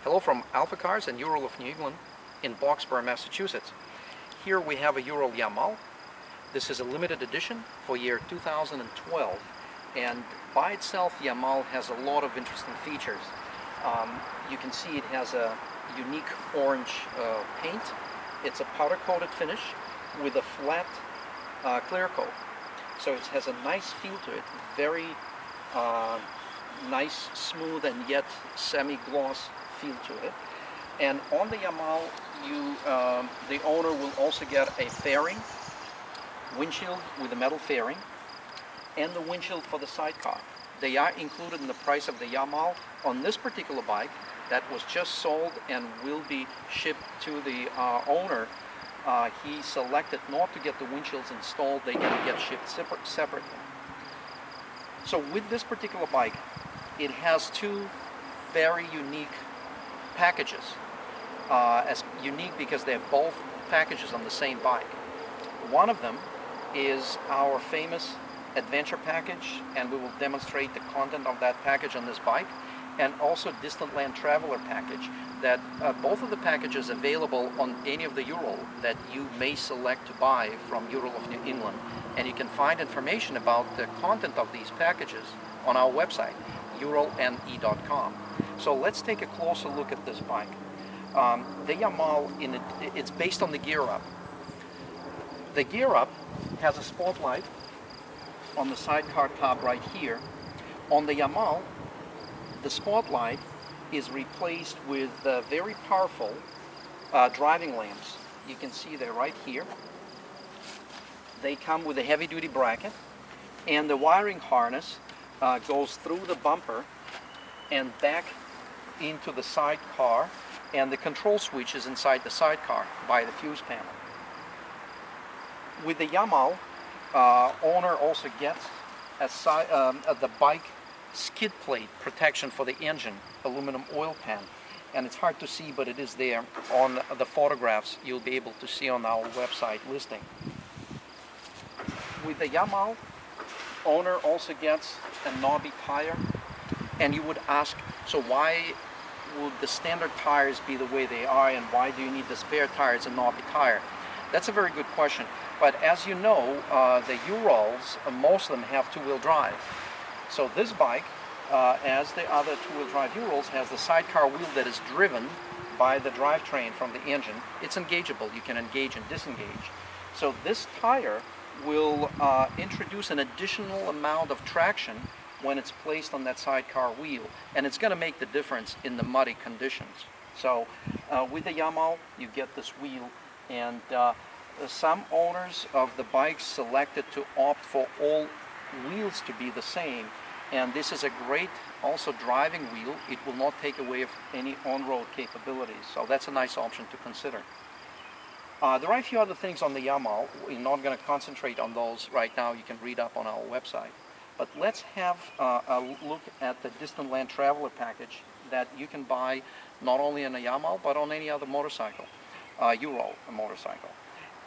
Hello from AlphaCars and Ural of New England in Boxborough, Massachusetts. Here we have a Ural Yamal. This is a limited edition for year 2012, and by itself Yamal has a lot of interesting features. You can see it has a unique orange paint. It's a powder coated finish with a flat clear coat. So it has a nice feel to it, very nice, smooth, and yet semi-gloss feel to it. And on the Yamal, the owner will also get a fairing, windshield with a metal fairing, and the windshield for the sidecar. They are included in the price of the Yamal. On this particular bike that was just sold and will be shipped to the owner, he selected not to get the windshields installed. They can get shipped separately. So with this particular bike, it has two very unique packages. As unique because they're both packages on the same bike. One of them is our famous adventure package, and we will demonstrate the content of that package on this bike, and also distant land traveler package. That both of the packages available on any of the Ural that you may select to buy from Ural of New England, and you can find information about the content of these packages on our website, uralme.com. So let's take a closer look at this bike. The Yamal, it's based on the Gear Up. The Gear Up has a spotlight on the sidecar top right here. On the Yamal, the spotlight is replaced with very powerful driving lamps. You can see they're right here. They come with a heavy-duty bracket, and the wiring harness goes through the bumper and back into the sidecar, and the control switch is inside the sidecar by the fuse panel. With the Yamal, owner also gets the bike skid plate protection for the engine, aluminum oil pan, and it's hard to see, but it is there on the photographs you'll be able to see on our website listing. With the Yamal, owner also gets a knobby tire, and you would ask, so why would the standard tires be the way they are, and why do you need the spare tires and knobby tire? That's a very good question, but as you know, the Urals, most of them have two-wheel drive. So this bike, as the other two-wheel drive Urals, has the sidecar wheel that is driven by the drivetrain from the engine. It's engageable. You can engage and disengage. So this tire will introduce an additional amount of traction when it's placed on that sidecar wheel, and it's going to make the difference in the muddy conditions. So with the Yamal, you get this wheel, and some owners of the bikes selected to opt for all wheels to be the same, and this is a great also driving wheel. It will not take away any on-road capabilities, so that's a nice option to consider. There are a few other things on the Yamal. We're not going to concentrate on those right now. You can read up on our website. But let's have a look at the Distant Land Traveler package that you can buy not only on a Yamal, but on any other motorcycle, Ural motorcycle.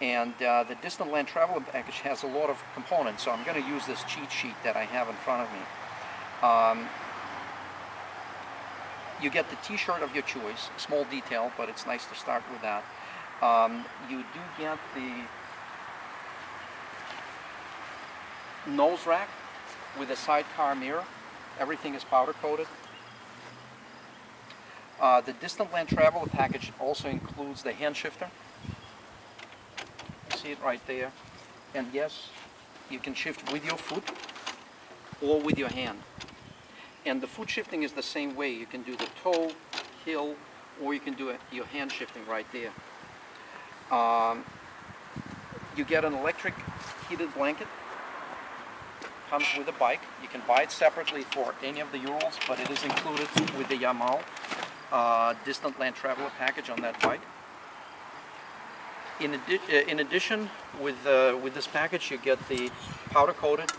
And the Distant Land Traveler package has a lot of components, so I'm going to use this cheat sheet that I have in front of me. You get the t-shirt of your choice, small detail, but it's nice to start with that. You do get the nose rack with a sidecar mirror. Everything is powder coated. The Distant Land Traveler package also includes the hand shifter. You see it right there. And yes, you can shift with your foot or with your hand. And the foot shifting is the same way. You can do the toe, heel, or you can do your hand shifting right there. You get an electric heated blanket. Comes with a bike. You can buy it separately for any of the Urals, but it is included with the Yamal Distant Land Traveler package on that bike. In addition, with this package, you get the powder-coated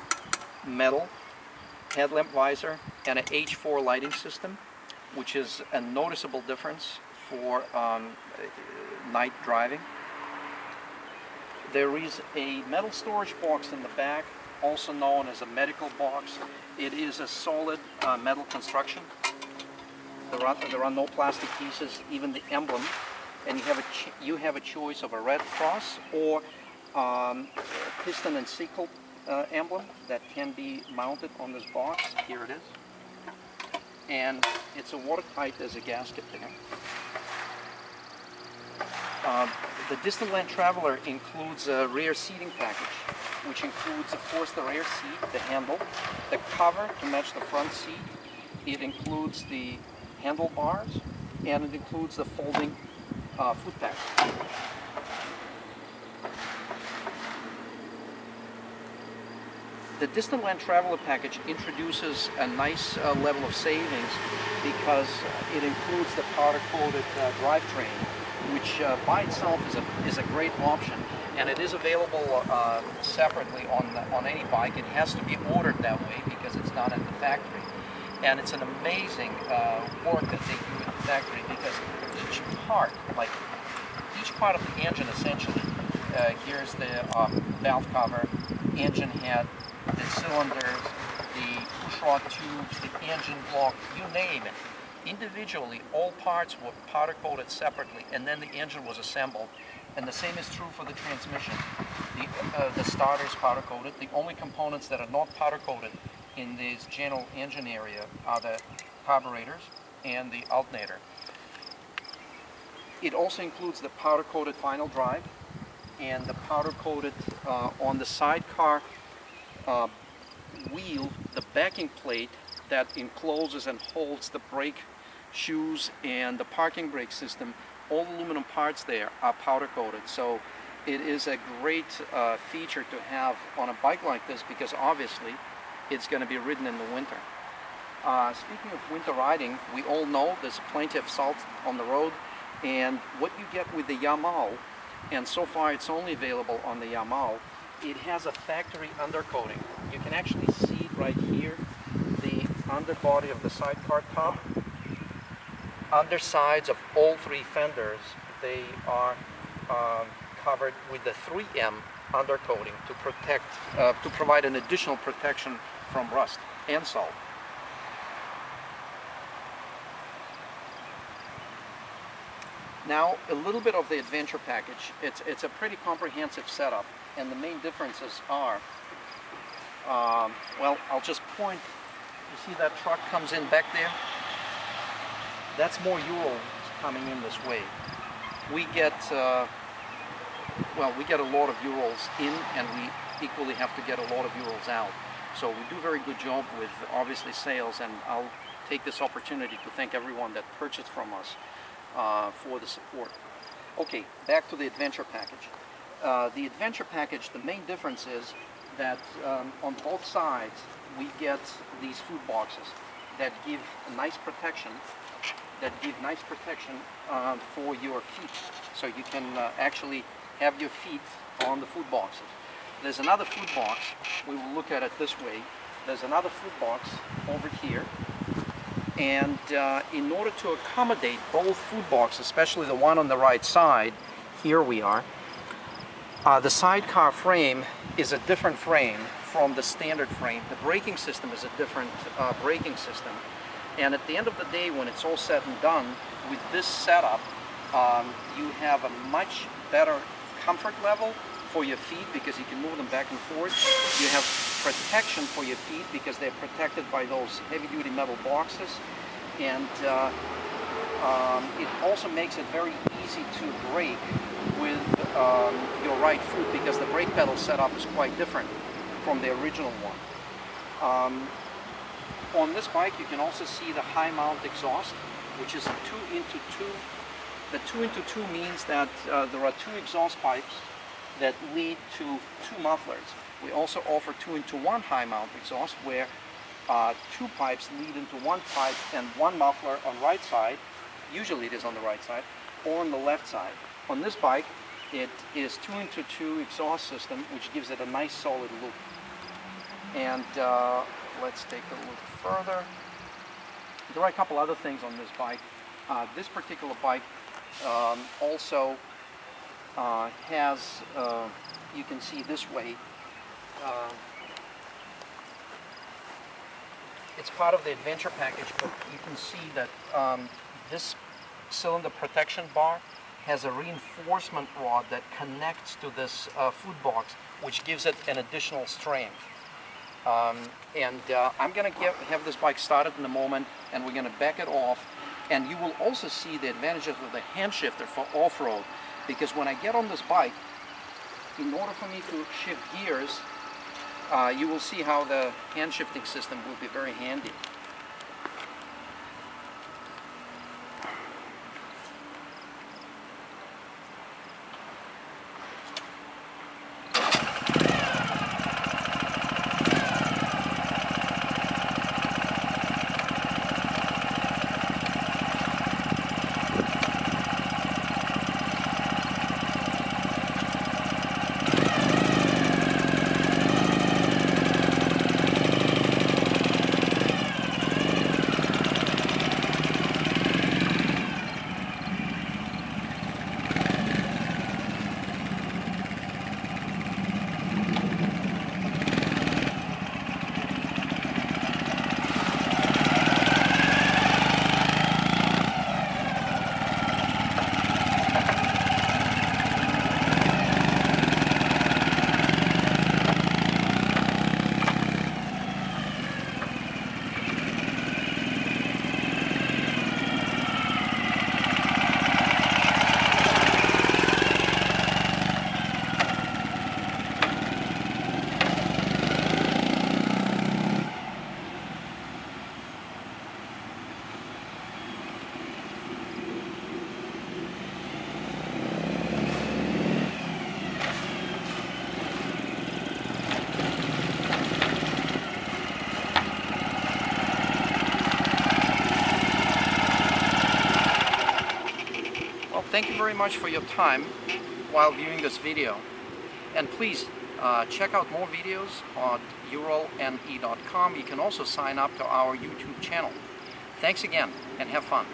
metal headlamp visor and an H4 lighting system, which is a noticeable difference for night driving. There is a metal storage box in the back, also known as a medical box. It is a solid metal construction. There are no plastic pieces, even the emblem, and you have a choice of a red cross or piston and sickle emblem that can be mounted on this box. Here it is, and it's a watertight. There's a gasket there. The Distant Land Traveler includes a rear seating package, which includes, of course, the rear seat, the handle, the cover to match the front seat. It includes the handlebars, and it includes the folding foot pad. The Distant Land Traveler package introduces a nice level of savings because it includes the powder-coated drivetrain, which by itself is a great option, and it is available separately on any bike. It has to be ordered that way because it's not at the factory, and it's an amazing work that they do at the factory because each part of the engine essentially, here's the valve cover, engine head, the cylinders, the push rod tubes, the engine block, you name it. Individually, all parts were powder coated separately, and then the engine was assembled. And the same is true for the transmission. The starter is powder coated. The only components that are not powder coated in this general engine area are the carburetors and the alternator. It also includes the powder coated final drive and the powder coated on the sidecar wheel, the backing plate that encloses and holds the brake shoes and the parking brake system. All aluminum parts there are powder coated, so it is a great feature to have on a bike like this because obviously it's going to be ridden in the winter. Speaking of winter riding, we all know there's plenty of salt on the road, and what you get with the Yamal, and so far it's only available on the Yamal, it has a factory undercoating. You can actually see it right here, the underbody of the sidecar top. Undersides of all three fenders, they are covered with the 3M undercoating to protect, to provide an additional protection from rust and salt. Now, a little bit of the adventure package. It's a pretty comprehensive setup, and the main differences are, well, I'll just point. You see that truck comes in back there? That's more Ural coming in this way. We get, well, we get a lot of Urals in, and we equally have to get a lot of Urals out. So we do a very good job with, obviously, sales, and I'll take this opportunity to thank everyone that purchased from us for the support. Okay, back to the adventure package. The adventure package, the main difference is that on both sides we get these food boxes that give a nice protection, for your feet, so you can actually have your feet on the food boxes. There's another food box. We will look at it this way. There's another food box over here, and in order to accommodate both food boxes, especially the one on the right side, here we are, the sidecar frame is a different frame from the standard frame. The braking system is a different braking system, and at the end of the day, when it's all said and done, with this setup, you have a much better comfort level for your feet because you can move them back and forth. You have protection for your feet because they're protected by those heavy-duty metal boxes, and it also makes it very easy to brake with your right foot because the brake pedal setup is quite different from the original one. On this bike you can also see the high mount exhaust, which is 2x2. The 2x2 means that there are two exhaust pipes that lead to two mufflers. We also offer 2x1 high mount exhaust where two pipes lead into one pipe and one muffler on right side. Usually it is on the right side or on the left side. On this bike it is 2x2 exhaust system, which gives it a nice solid look. And let's take a look further. There are a couple other things on this bike. This particular bike also has, you can see this way, It's part of the adventure package, but you can see that this cylinder protection bar has a reinforcement rod that connects to this food box, which gives it an additional strength. I'm going to have this bike started in a moment, and we're going to back it off, and you will also see the advantages of the hand shifter for off-road, because when I get on this bike, in order for me to shift gears, you will see how the hand shifting system will be very handy. Thank you very much for your time while viewing this video. And please check out more videos on uralne.com. You can also sign up to our YouTube channel. Thanks again, and have fun.